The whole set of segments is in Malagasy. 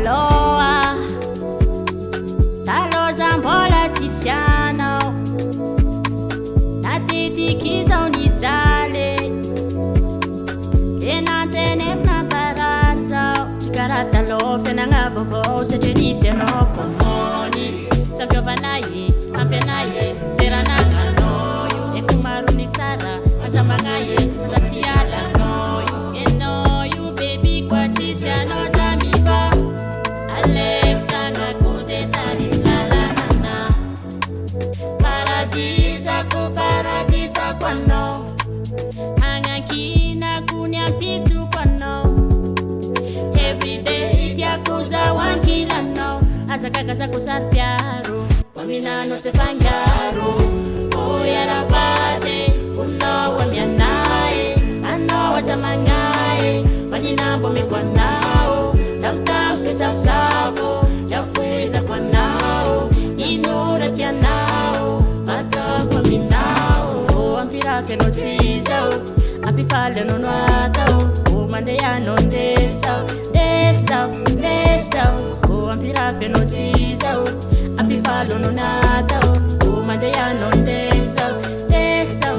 taloha za mbola tsisy anao natitiky zao nijaly enanteneko namparary zao tsy karaha taloha fianagna vaovao satria nisy anao komony sampiovanaye ampianaye seranakano io eko maro ny tsara azamagnaye mandatsy alanao io enao io baby kwa tsisy anao zamiva alefitagna kudetari lalanana paradisa kwano angakina kunyapitu kwano everyday diakuza wankilano azakakaza kusarpiaro waminano tefangaro oyaravade uno wamianae ano wazamangae vaninambo mikwanao tamtam sisafsavo jafuiza kwanao inuratianao vatakominao ampirafenotizao ampifalenonoatao omandeyanondesao desao ampirafenotizao ampifalononatao omandeyanondesao desao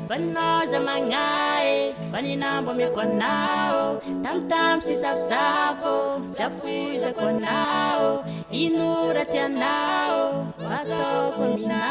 Vanoza mangae vaninambo mikwanao tamtam sisafsafo jafuiza kwanao inuratianao vatoko mina